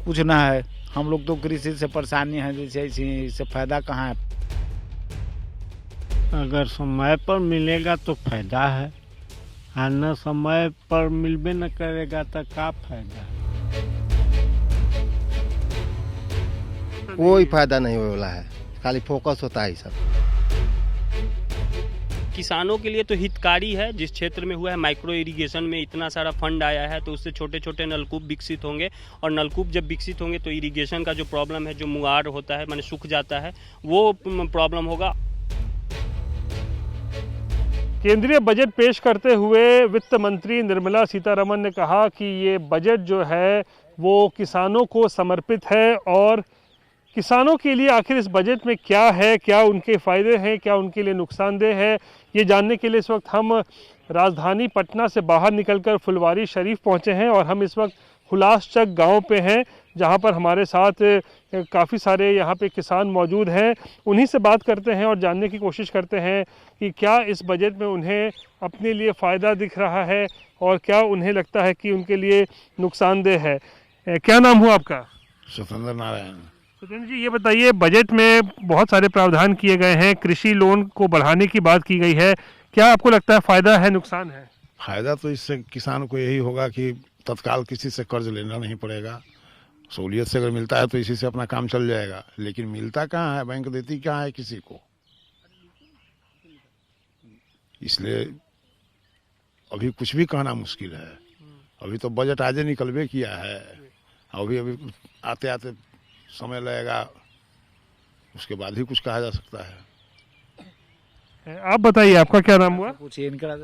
कुछ ना है। हम लोग तो कृषि से परेशानी है, जैसे इससे फायदा कहाँ है। अगर समय पर मिलेगा तो फायदा है, और न समय पर मिलबे न करेगा तो का फायदा है। कोई फायदा नहीं होने वाला है, खाली फोकस होता है सब। किसानों के लिए तो हितकारी है। जिस क्षेत्र में हुआ है माइक्रो इरिगेशन में इतना सारा फंड आया है, तो उससे छोटे छोटे नलकूप विकसित होंगे, और नलकूप जब विकसित होंगे तो इरिगेशन का जो प्रॉब्लम है, जो मुआर होता है, माने सूख जाता है, वो प्रॉब्लम होगा। केंद्रीय बजट पेश करते हुए वित्त मंत्री निर्मला सीतारमण ने कहा कि ये बजट जो है वो किसानों को समर्पित है, और किसानों के लिए आखिर इस बजट में क्या है, क्या उनके फ़ायदे हैं, क्या उनके लिए नुकसानदेह है, ये जानने के लिए इस वक्त हम राजधानी पटना से बाहर निकलकर फुलवारी शरीफ पहुंचे हैं, और हम इस वक्त हुलासचक गांव पे हैं, जहां पर हमारे साथ काफ़ी सारे यहां पे किसान मौजूद हैं। उन्हीं से बात करते हैं और जानने की कोशिश करते हैं कि क्या इस बजट में उन्हें अपने लिए फ़ायदा दिख रहा है और क्या उन्हें लगता है कि उनके लिए नुकसानदेह है। क्या नाम हुआ आपका? सत्येंद्र नारायण। सत्येंद्र जी, ये बताइए, बजट में बहुत सारे प्रावधान किए गए हैं, कृषि लोन को बढ़ाने की बात की गई है, क्या आपको लगता है फ़ायदा है, नुकसान है? फायदा तो इससे किसान को यही होगा कि तत्काल किसी से कर्ज लेना नहीं पड़ेगा। सहूलियत से अगर मिलता है तो इसी से अपना काम चल जाएगा, लेकिन मिलता कहाँ है, बैंक देती कहाँ है किसी को। इसलिए अभी कुछ भी कहना मुश्किल है। अभी तो बजट आज निकलबे किया है, अभी आते आते समय लगेगा, उसके बाद ही कुछ कहा जा सकता है। आप बताइए, आपका क्या नाम हुआ? पूछिए इनका,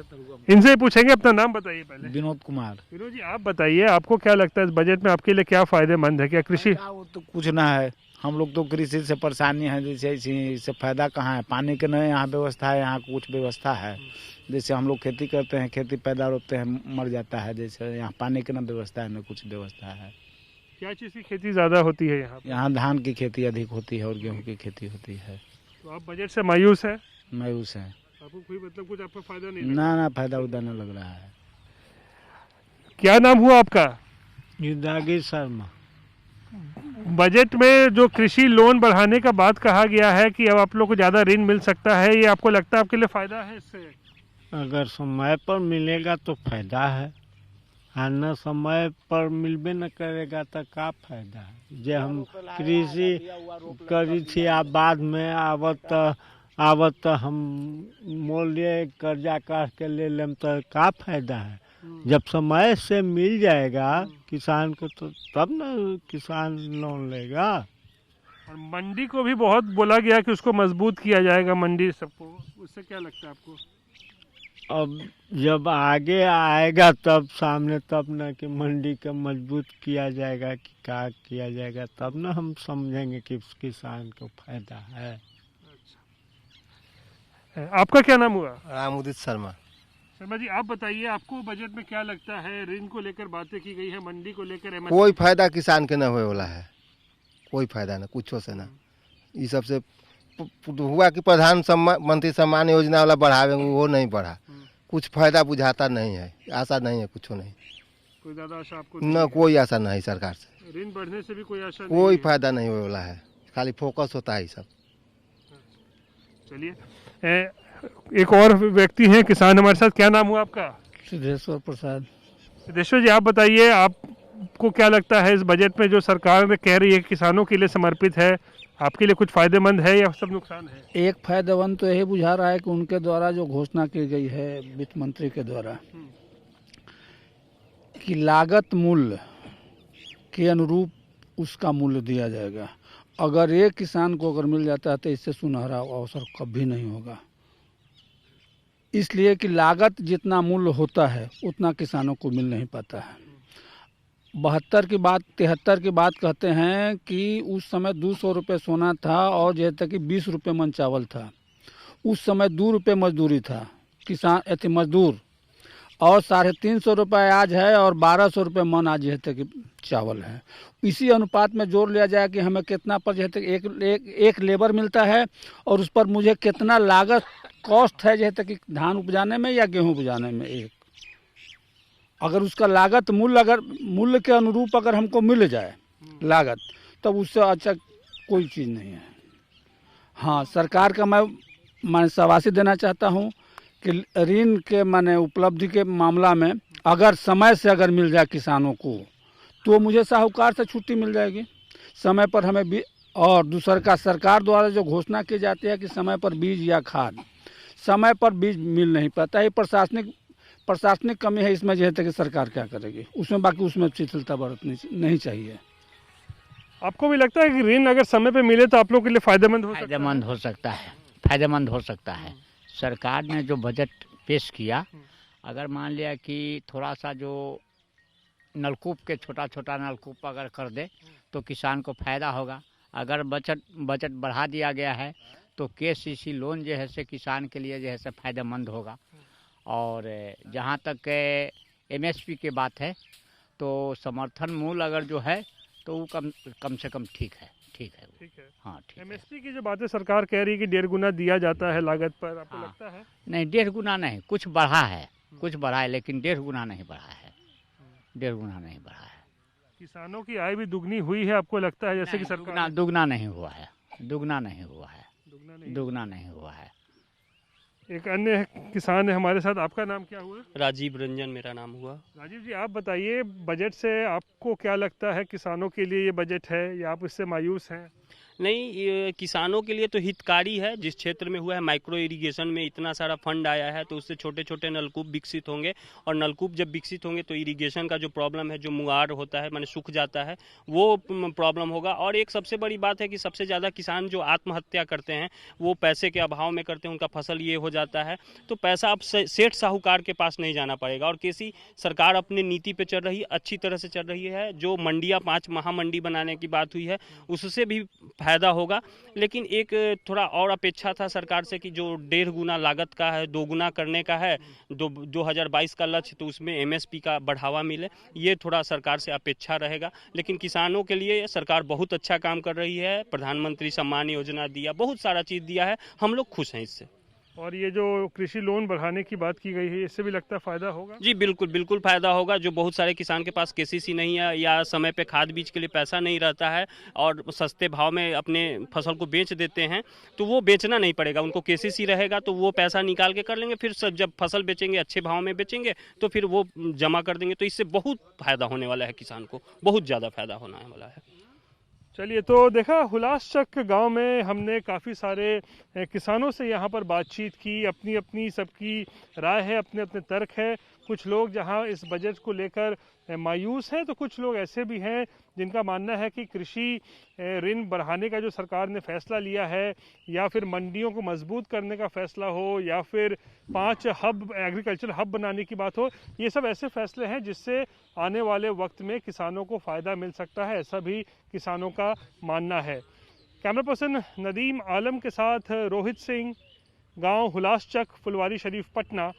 इनसे ही पूछेंगे, अपना नाम बताइए पहले। विनोद कुमार। विनोद जी, आप बताइए, आपको क्या लगता है इस बजट में आपके लिए क्या फायदेमंद है? क्या कृषि वो तो कुछ ना है। हम लोग तो कृषि से परेशानी है, जैसे इससे फायदा कहाँ है। पानी के नहीं यहाँ व्यवस्था है, यहाँ कुछ व्यवस्था है। जैसे हम लोग खेती करते हैं, खेती पैदा रोपते हैं, मर जाता है। जैसे यहाँ पानी की ना व्यवस्था है, ना कुछ व्यवस्था है। क्या चीज़ की खेती ज़्यादा होती है यहाँ? यहाँ धान की खेती अधिक होती है और गेहूँ की खेती होती है। तो आप बजट से मायूस है? मायूस है। आपको कोई मतलब कुछ आपका फायदा नहीं? ना फायदा उदा नहीं लग रहा है। क्या नाम हुआ आपका? युद्धागी शर्मा। बजट में जो कृषि लोन बढ़ाने का बात कहा गया है कि अब आप लोग को ज़्यादा ऋण मिल सकता है, ये आपको लगता है आपके लिए फ़ायदा है इससे? अगर समय पर मिलेगा तो फायदा है, और न समय पर मिलबे न करेगा तो का फायदा है। जे हम कृषि करी थी, आ बाद में आवत हम मूल्य कर्जा काट के ले लेम तो का फायदा है। जब समय से मिल जाएगा किसान को तो तब न किसान लोन लेगा। और मंडी को भी बहुत बोला गया कि उसको मजबूत किया जाएगा, मंडी सबको, उससे क्या लगता है आपको? अब जब आगे आएगा तब सामने, तब न कि मंडी का मजबूत किया जाएगा कि क्या किया जाएगा, तब न हम समझेंगे कि किसान को फायदा है। आपका क्या नाम हुआ? रामुदित शर्मा। शर्मा जी, आप बताइए, आपको बजट में क्या लगता है? ऋण को लेकर बातें की गई है, मंडी को लेकर कोई फायदा किसान के न होने वाला है, कोई फायदा ना, कुछ से ना। ये सबसे हुआ कि मंत्री सम्मान योजना वाला बढ़ावेंगे, वो नहीं बढ़ा। कुछ फायदा बुझाता नहीं है, आशा नहीं है, कुछ नहीं। कोई ज़्यादा आशा आपको न कोई आशा नहीं सरकार से। ऋण बढ़ने से भी कोई आशा कोई नहीं? फायदा नहीं होने वाला है, खाली फोकस होता है सब। चलिए, एक और व्यक्ति हैं किसान हमारे साथ। क्या नाम हुआ आपका? सिद्धेश्वर प्रसाद। सिद्धेश्वर जी, आप बताइए, आपको क्या लगता है इस बजट में जो सरकार ने कह रही है किसानों के लिए समर्पित है, आपके लिए कुछ फायदेमंद है या सब नुकसान है? एक फायदेमंद तो यही बुझा रहा है कि उनके द्वारा जो घोषणा की गई है वित्त मंत्री के द्वारा कि लागत मूल्य के अनुरूप उसका मूल्य दिया जाएगा। अगर एक किसान को अगर मिल जाता है तो इससे सुनहरा अवसर कभी नहीं होगा। इसलिए कि लागत जितना मूल्य होता है उतना किसानों को मिल नहीं पाता है। 73 की बात कहते हैं कि उस समय 200 रुपये सोना था और जैसे कि 20 रुपये मन चावल था। उस समय 2 रुपये मजदूरी था, किसान मजदूर, और 350 रुपये आज है और 1200 रुपये मन आज जैसे कि चावल है। इसी अनुपात में जोड़ लिया जाए कि हमें कितना पर जैसे एक लेबर मिलता है और उस पर मुझे कितना लागत कॉस्ट है जैसे कि धान उपजाने में या गेहूँ उपजाने में। एक अगर उसका लागत मूल्य के अनुरूप अगर हमको मिल जाए लागत, तब उससे अच्छा कोई चीज़ नहीं है। हाँ, सरकार का मैं शाबाशी देना चाहता हूँ कि ऋण के माने उपलब्धि के मामला में अगर समय से अगर मिल जाए किसानों को तो मुझे साहूकार से छुट्टी मिल जाएगी। समय पर हमें भी, और दूसर का सरकार द्वारा जो घोषणा की जाती है कि समय पर बीज या खाद, समय पर बीज मिल नहीं पाता है। प्रशासनिक कमी है इसमें, जो है कि सरकार क्या करेगी उसमें, बाकी उसमें शिथिलता बरतनी नहीं चाहिए। आपको भी लगता है कि ऋण अगर समय पे मिले तो आप लोग के लिए फायदेमंद हो सकता है? फायदेमंद हो सकता है, फायदेमंद हो सकता है। सरकार ने जो बजट पेश किया, अगर मान लिया कि थोड़ा सा जो नलकूप के छोटा नलकूप अगर कर दे तो किसान को फ़ायदा होगा। अगर बजट बढ़ा दिया गया है तो KCC लोन जो है से किसान के लिए जो है से फ़ायदेमंद होगा। और जहाँ तक MSP की बात है तो समर्थन मूल्य अगर जो है तो वो कम से कम ठीक है। हाँ, ठीक है। MSP की जो बातें सरकार कह रही है कि 1.5 गुना दिया जाता है लागत पर, आपको हाँ, लगता है? नहीं, 1.5 गुना नहीं, कुछ बढ़ा है, लेकिन 1.5 गुना नहीं बढ़ा है। 1.5 गुना नहीं बढ़ा है। किसानों की आय भी दुगनी हुई है, आपको लगता है? जैसे कि सरकार दुगना नहीं हुआ है। दुगना नहीं हुआ है। एक अन्य किसान है हमारे साथ, आपका नाम क्या हुआ? राजीव रंजन मेरा नाम हुआ। राजीव जी, आप बताइए, बजट से आपको क्या लगता है? किसानों के लिए ये बजट है या आप इससे मायूस हैं? नहीं, ये किसानों के लिए तो हितकारी है। जिस क्षेत्र में हुआ है माइक्रो इरिगेशन में इतना सारा फंड आया है तो उससे छोटे छोटे नलकूप विकसित होंगे, और नलकूप जब विकसित होंगे तो इरिगेशन का जो प्रॉब्लम है, जो मुगार होता है माने सूख जाता है, वो प्रॉब्लम होगा। और एक सबसे बड़ी बात है कि सबसे ज़्यादा किसान जो आत्महत्या करते हैं वो पैसे के अभाव में करते हैं, उनका फसल ये हो जाता है। तो पैसा अब सेठ साहूकार के पास नहीं जाना पड़ेगा। और किसी सरकार अपनी नीति पे चल रही है, अच्छी तरह से चल रही है। जो मंडियाँ 5 महामंडी बनाने की बात हुई है उससे भी फायदा होगा। लेकिन एक थोड़ा और अपेक्षा था सरकार से कि जो 1.5 गुना लागत का है, 2 गुना करने का है, 2022 का लक्ष्य, तो उसमें MSP का बढ़ावा मिले, ये थोड़ा सरकार से अपेक्षा रहेगा। लेकिन किसानों के लिए सरकार बहुत अच्छा काम कर रही है। प्रधानमंत्री सम्मान योजना दिया, बहुत सारा चीज़ दिया है, हम लोग खुश हैं इससे। और ये जो कृषि लोन बढ़ाने की बात की गई है, इससे भी लगता है फायदा होगा? जी बिल्कुल फायदा होगा। जो बहुत सारे किसान के पास KCC नहीं है या समय पे खाद बीज के लिए पैसा नहीं रहता है और सस्ते भाव में अपने फसल को बेच देते हैं, तो वो बेचना नहीं पड़ेगा। उनको KCC रहेगा तो वो पैसा निकाल के कर लेंगे, फिर जब फसल बेचेंगे अच्छे भाव में बेचेंगे तो फिर वो जमा कर देंगे। तो इससे बहुत फायदा होने वाला है किसान को, बहुत ज़्यादा फायदा होने वाला है। चलिए, तो देखा हुलासचक गांव में हमने काफ़ी सारे किसानों से यहाँ पर बातचीत की। अपनी अपनी सबकी राय है, अपने अपने तर्क है। कुछ लोग जहाँ इस बजट को लेकर मायूस हैं तो कुछ लोग ऐसे भी हैं जिनका मानना है कि कृषि ऋण बढ़ाने का जो सरकार ने फैसला लिया है, या फिर मंडियों को मजबूत करने का फैसला हो, या फिर 5 एग्रीकल्चर हब बनाने की बात हो, ये सब ऐसे फैसले हैं जिससे आने वाले वक्त में किसानों को फ़ायदा मिल सकता है, ऐसा भी किसानों का मानना है। कैमरा पर्सन नदीम आलम के साथ रोहित सिंह, गांव हुलासचक, फुलवारी शरीफ, पटना।